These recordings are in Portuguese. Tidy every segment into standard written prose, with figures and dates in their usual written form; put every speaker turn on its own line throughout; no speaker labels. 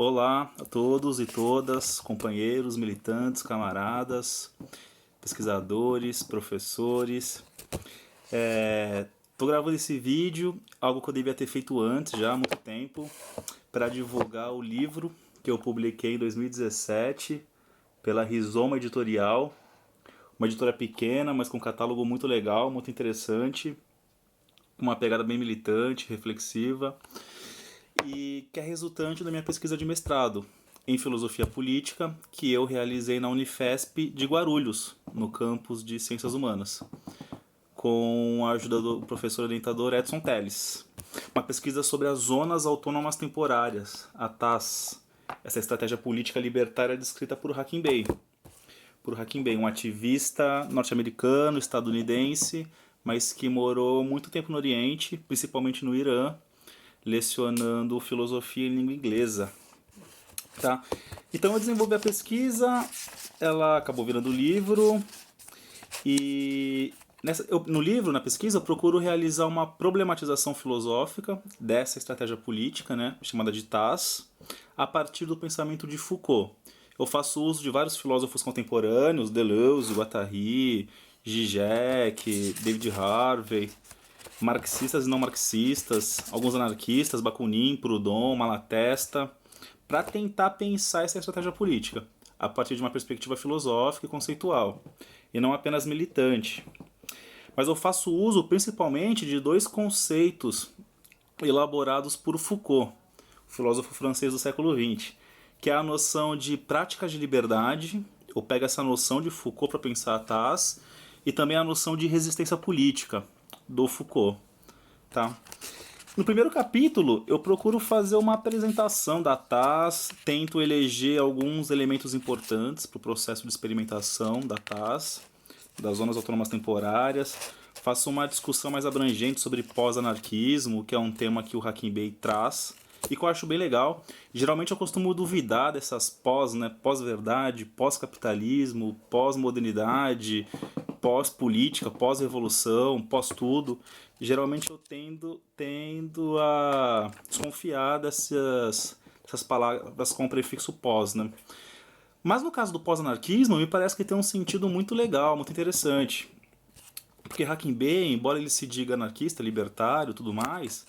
Olá a todos e todas, companheiros, militantes, camaradas, pesquisadores, professores. Estou gravando esse vídeo, algo que eu devia ter feito antes, já há muito tempo, para divulgar o livro que eu publiquei em 2017 pela Rizoma Editorial, uma editora pequena, mas com um catálogo muito legal, muito interessante, com uma pegada bem militante, reflexiva, e que é resultante da minha pesquisa de mestrado em filosofia política que eu realizei na Unifesp de Guarulhos, no campus de Ciências Humanas, com a ajuda do professor orientador Edson Telles. Uma pesquisa sobre as zonas autônomas temporárias, a TAS, essa estratégia política libertária descrita por Hakim Bey. Um ativista norte-americano, estadunidense, mas que morou muito tempo no Oriente, principalmente no Irã, lecionando filosofia em língua inglesa. Tá? Então eu desenvolvi a pesquisa, ela acabou virando livro, e no livro, na pesquisa, eu procuro realizar uma problematização filosófica dessa estratégia política, né, chamada de TAS, a partir do pensamento de Foucault. Eu faço uso de vários filósofos contemporâneos, Deleuze, Guattari, Zizek, David Harvey, marxistas e não marxistas, alguns anarquistas, Bakunin, Proudhon, Malatesta, para tentar pensar essa estratégia política a partir de uma perspectiva filosófica e conceitual, e não apenas militante. Mas eu faço uso principalmente de dois conceitos elaborados por Foucault, filósofo francês do século XX, que é a noção de práticas de liberdade. Eu pego essa noção de Foucault para pensar a TAS, e também a noção de resistência política do Foucault. Tá? No primeiro capítulo, eu procuro fazer uma apresentação da TAS, tento eleger alguns elementos importantes para o processo de experimentação da TAS, das zonas autônomas temporárias, faço uma discussão mais abrangente sobre pós-anarquismo, que é um tema que o Hakim Bey traz, e que eu acho bem legal. Geralmente eu costumo duvidar dessas pós-verdade, pós-capitalismo, pós-modernidade, pós-política, pós-revolução, pós-tudo. Geralmente eu tendo a desconfiar dessas palavras com o prefixo pós, né? Mas no caso do pós-anarquismo, me parece que tem um sentido muito legal, muito interessante. Porque Hakim Bey, embora ele se diga anarquista, libertário e tudo mais,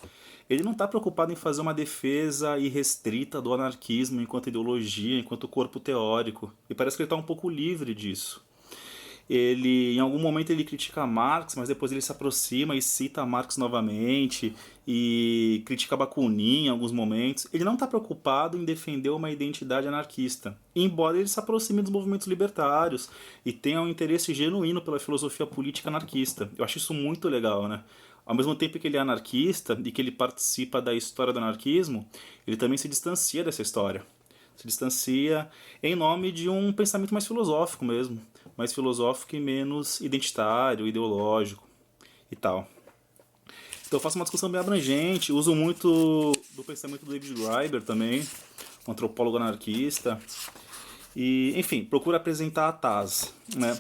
ele não está preocupado em fazer uma defesa irrestrita do anarquismo enquanto ideologia, enquanto corpo teórico. E parece que ele está um pouco livre disso. Em algum momento ele critica Marx, mas depois ele se aproxima e cita Marx novamente, e critica Bakunin em alguns momentos. Ele não está preocupado em defender uma identidade anarquista, embora ele se aproxime dos movimentos libertários e tenha um interesse genuíno pela filosofia política anarquista. Eu acho isso muito legal, né? Ao mesmo tempo que ele é anarquista e que ele participa da história do anarquismo, ele também se distancia dessa história. Se distancia em nome de um pensamento mais filosófico mesmo, mais filosófico e menos identitário, ideológico e tal. Então eu faço uma discussão bem abrangente, uso muito do pensamento do David Graeber também, um antropólogo anarquista, e enfim, procuro apresentar a TAS, né?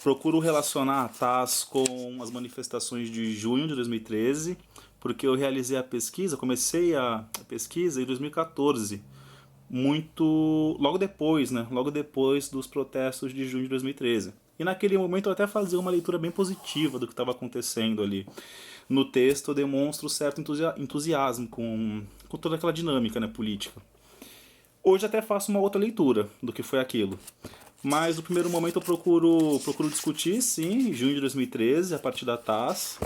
Procuro relacionar a TAS com as manifestações de junho de 2013, porque eu realizei a pesquisa, comecei a pesquisa em 2014, logo depois, né? Logo depois dos protestos de junho de 2013. E naquele momento eu até fazia uma leitura bem positiva do que estava acontecendo ali. No texto eu demonstro certo entusiasmo com toda aquela dinâmica, né, política. Hoje até faço uma outra leitura do que foi aquilo. Mas no primeiro momento eu procuro discutir, sim, em junho de 2013, a partir da TAS,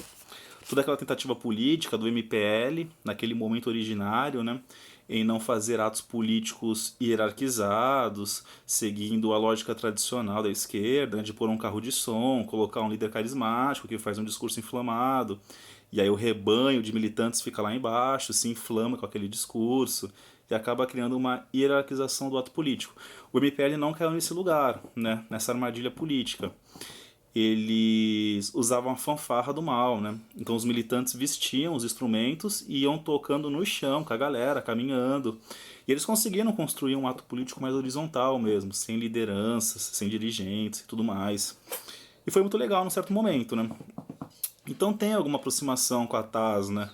toda aquela tentativa política do MPL, naquele momento originário, né, em não fazer atos políticos hierarquizados, seguindo a lógica tradicional da esquerda, né, de pôr um carro de som, colocar um líder carismático que faz um discurso inflamado, e aí o rebanho de militantes fica lá embaixo, se inflama com aquele discurso, e acaba criando uma hierarquização do ato político. O MPL não caiu nesse lugar, né, nessa armadilha política. Eles usavam a fanfarra do mal, né? Então os militantes vestiam os instrumentos e iam tocando no chão com a galera, caminhando. E eles conseguiram construir um ato político mais horizontal mesmo, sem lideranças, sem dirigentes e tudo mais. E foi muito legal num certo momento, né? Então tem alguma aproximação com a TAS, né?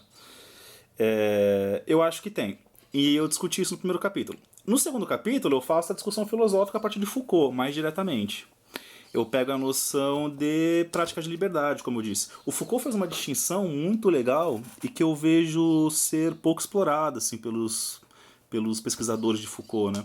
Eu acho que tem. E eu discuti isso no primeiro capítulo. No segundo capítulo, eu faço a discussão filosófica a partir de Foucault, mais diretamente. Eu pego a noção de prática de liberdade, como eu disse. O Foucault faz uma distinção muito legal e que eu vejo ser pouco explorada assim, pelos pesquisadores de Foucault, né?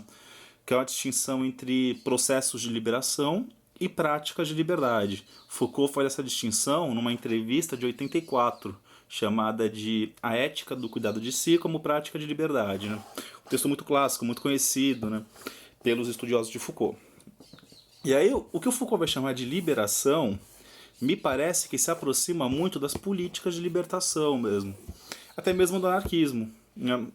Que é uma distinção entre processos de liberação e práticas de liberdade. Foucault faz essa distinção numa entrevista de 84, chamada de A Ética do Cuidado de Si como Prática de Liberdade. Né? Um texto muito clássico, muito conhecido, né? Pelos estudiosos de Foucault. E aí, o que o Foucault vai chamar de liberação, me parece que se aproxima muito das políticas de libertação mesmo. Até mesmo do anarquismo. Né?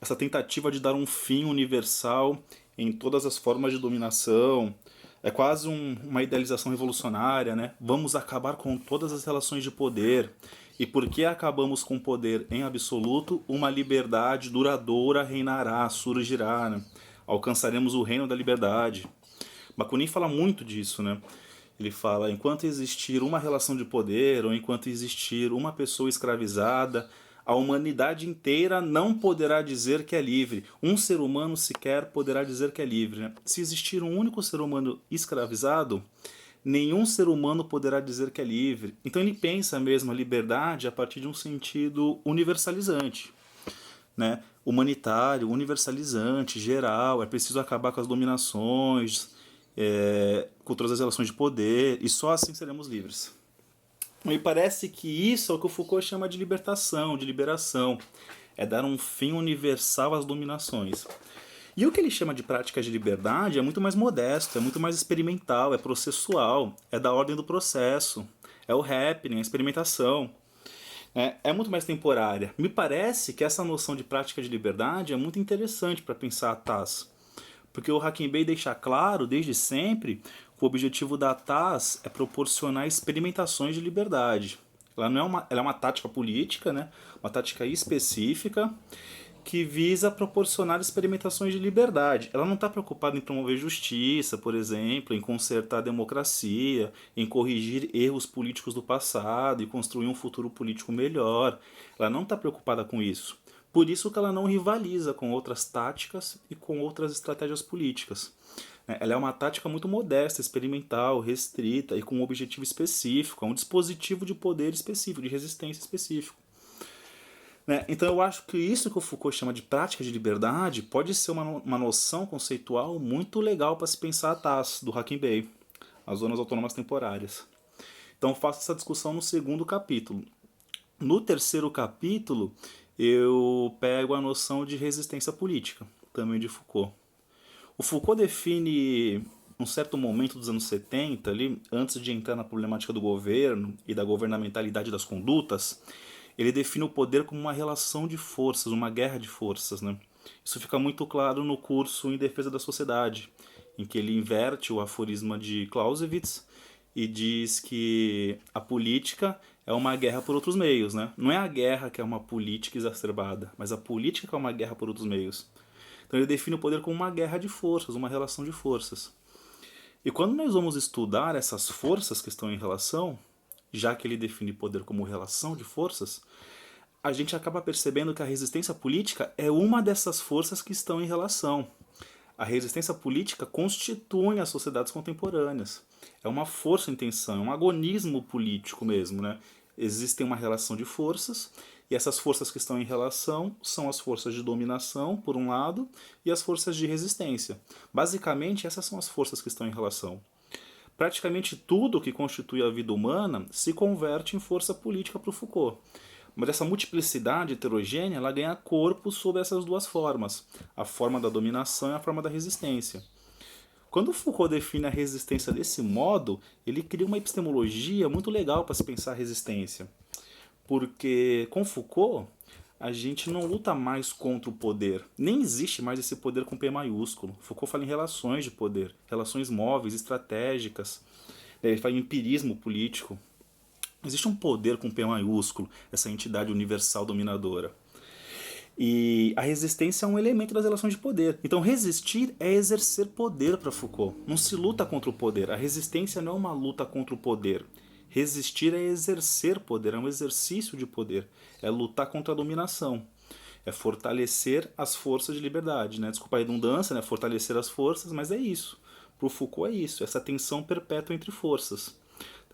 Essa tentativa de dar um fim universal em todas as formas de dominação. É quase uma idealização revolucionária, né? Vamos acabar com todas as relações de poder. E porque acabamos com o poder em absoluto, uma liberdade duradoura reinará, surgirá. Né? Alcançaremos o reino da liberdade. Bakunin fala muito disso, né? Ele fala, enquanto existir uma relação de poder, ou enquanto existir uma pessoa escravizada, a humanidade inteira não poderá dizer que é livre. Um ser humano sequer poderá dizer que é livre. Né? Se existir um único ser humano escravizado, nenhum ser humano poderá dizer que é livre. Então ele pensa mesmo a liberdade a partir de um sentido universalizante. Né? Humanitário, universalizante, geral. É preciso acabar com as dominações, com todas as relações de poder, e só assim seremos livres. Me parece que isso é o que o Foucault chama de libertação, de liberação. É dar um fim universal às dominações. E o que ele chama de prática de liberdade é muito mais modesto, é muito mais experimental, é processual, é da ordem do processo, é o happening, a experimentação. É muito mais temporária. Me parece que essa noção de prática de liberdade é muito interessante para pensar a TAS. Porque o Hackenberg deixa claro, desde sempre, que o objetivo da TAS é proporcionar experimentações de liberdade. Ela é uma tática política, né? Uma tática específica que visa proporcionar experimentações de liberdade. Ela não está preocupada em promover justiça, por exemplo, em consertar a democracia, em corrigir erros políticos do passado e construir um futuro político melhor. Ela não está preocupada com isso. Por isso que ela não rivaliza com outras táticas e com outras estratégias políticas. Ela é uma tática muito modesta, experimental, restrita e com um objetivo específico, um dispositivo de poder específico, de resistência específico. Então eu acho que isso que o Foucault chama de prática de liberdade pode ser uma noção conceitual muito legal para se pensar a TAS, do Hackenberg, as zonas autônomas temporárias. Então eu faço essa discussão no segundo capítulo. No terceiro capítulo, eu pego a noção de resistência política, também de Foucault. O Foucault define, um certo momento dos anos 70, ali, antes de entrar na problemática do governo e da governamentalidade das condutas, ele define o poder como uma relação de forças, uma guerra de forças. Né? Isso fica muito claro no curso Em Defesa da Sociedade, em que ele inverte o aforisma de Clausewitz e diz que a política é uma guerra por outros meios. Né? Não é a guerra que é uma política exacerbada, mas a política que é uma guerra por outros meios. Então ele define o poder como uma guerra de forças, uma relação de forças. E quando nós vamos estudar essas forças que estão em relação, já que ele define poder como relação de forças, a gente acaba percebendo que a resistência política é uma dessas forças que estão em relação. A resistência política constitui as sociedades contemporâneas. É uma força em tensão, é um agonismo político mesmo. Né? Existe uma relação de forças, e essas forças que estão em relação são as forças de dominação, por um lado, e as forças de resistência. Basicamente, essas são as forças que estão em relação. Praticamente tudo que constitui a vida humana se converte em força política para o Foucault. Mas essa multiplicidade heterogênea ela ganha corpo sob essas duas formas, a forma da dominação e a forma da resistência. Quando Foucault define a resistência desse modo, ele cria uma epistemologia muito legal para se pensar a resistência. Porque com Foucault, a gente não luta mais contra o poder. Nem existe mais esse poder com P maiúsculo. Foucault fala em relações de poder, relações móveis, estratégicas. Ele fala em empirismo político. Existe um poder com P maiúsculo, essa entidade universal dominadora. E a resistência é um elemento das relações de poder. Então resistir é exercer poder para Foucault. Não se luta contra o poder. A resistência não é uma luta contra o poder. Resistir é exercer poder, é um exercício de poder, é lutar contra a dominação. É fortalecer as forças de liberdade, né? Desculpa a redundância, né? Fortalecer as forças, mas é isso. Para o Foucault é isso, essa tensão perpétua entre forças.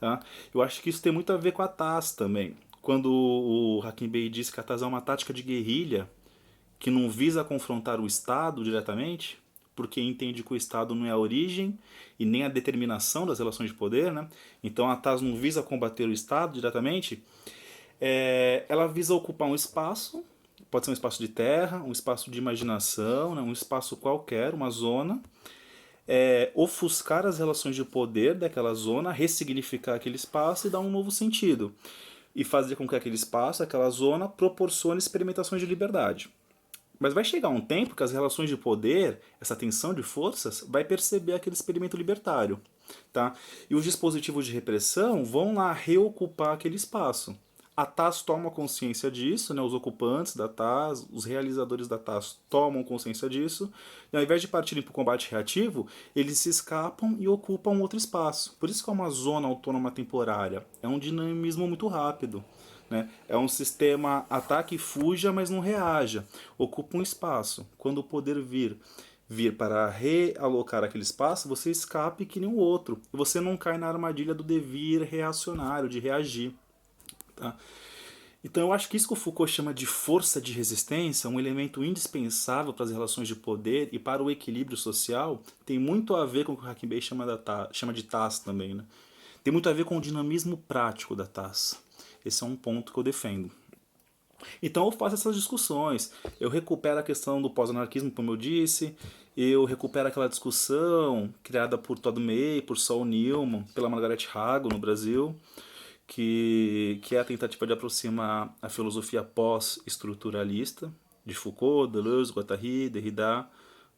Tá? Eu acho que isso tem muito a ver com a TASS também. Quando o Hakim Bey disse que a TASS é uma tática de guerrilha que não visa confrontar o Estado diretamente, porque entende que o Estado não é a origem e nem a determinação das relações de poder, né? Então a TASS não visa combater o Estado diretamente, ela visa ocupar um espaço, pode ser um espaço de terra, um espaço de imaginação, né? Um espaço qualquer, uma zona, ofuscar as relações de poder daquela zona, ressignificar aquele espaço e dar um novo sentido. E fazer com que aquele espaço, aquela zona, proporcione experimentações de liberdade. Mas vai chegar um tempo que as relações de poder, essa tensão de forças, vai perceber aquele experimento libertário. Tá? E os dispositivos de repressão vão lá reocupar aquele espaço. A TASS toma consciência disso, né? Os ocupantes da TASS, os realizadores da TASS tomam consciência disso, e ao invés de partirem para o combate reativo, eles se escapam e ocupam outro espaço. Por isso que é uma zona autônoma temporária. É um dinamismo muito rápido. Né? É um sistema ataque e fuja, mas não reaja. Ocupa um espaço. Quando o poder vir para realocar aquele espaço, você escape que nem o outro. E você não cai na armadilha do devir reacionário, de reagir. Tá? Então eu acho que isso que o Foucault chama de força de resistência, um elemento indispensável para as relações de poder e para o equilíbrio social, tem muito a ver com o que o Hakim Bey chama de TASS também. Né? Tem muito a ver com o dinamismo prático da TASS. Esse é um ponto que eu defendo. Então eu faço essas discussões. Eu recupero a questão do pós-anarquismo, como eu disse. Eu recupero aquela discussão criada por Todd May, por Saul Newman, pela Margaret Hago no Brasil, que é a tentativa de aproximar a filosofia pós-estruturalista de Foucault, Deleuze, Guattari, Derrida,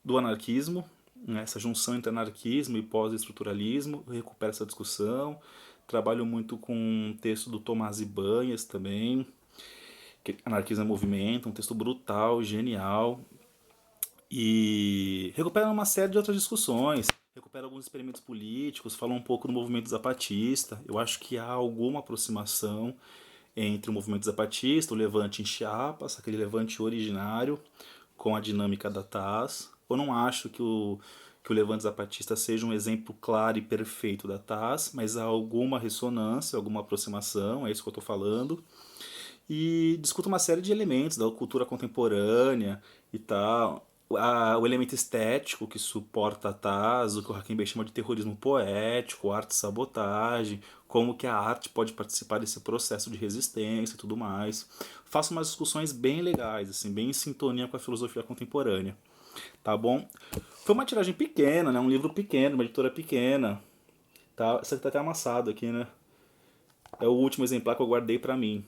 do anarquismo, né, essa junção entre anarquismo e pós-estruturalismo. Eu recupero essa discussão. Trabalho muito com um texto do Tomás Ibanez também, que Anarquismo é Movimento, um texto brutal, genial. E recupera uma série de outras discussões, recupera alguns experimentos políticos, fala um pouco do movimento zapatista. Eu acho que há alguma aproximação entre o movimento zapatista, o levante em Chiapas, aquele levante originário, com a dinâmica da TASS. Eu não acho que o levante zapatista seja um exemplo claro e perfeito da TASS, mas há alguma ressonância, alguma aproximação, é isso que eu estou falando. E discuto uma série de elementos da cultura contemporânea e tal. O elemento estético que suporta a TASS, o que o Hakim Bey chama de terrorismo poético, arte-sabotagem, como que a arte pode participar desse processo de resistência e tudo mais. Faço umas discussões bem legais, assim, bem em sintonia com a filosofia contemporânea. Tá bom? Foi uma tiragem pequena, né? Um livro pequeno, uma editora pequena. Tá? Isso aqui tá até amassado aqui, né? É o último exemplar que eu guardei pra mim.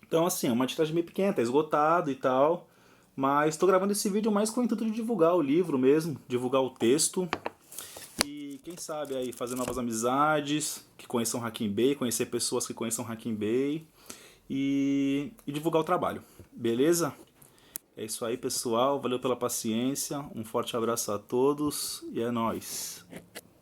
Então, assim, é uma tiragem meio pequena, tá esgotado e tal. Mas estou gravando esse vídeo mais com o intuito de divulgar o livro mesmo, divulgar o texto. E quem sabe aí fazer novas amizades, que conheçam Hakim Bey, conhecer pessoas que conheçam Hakim Bey e divulgar o trabalho. Beleza? É isso aí, pessoal. Valeu pela paciência. Um forte abraço a todos e é nóis.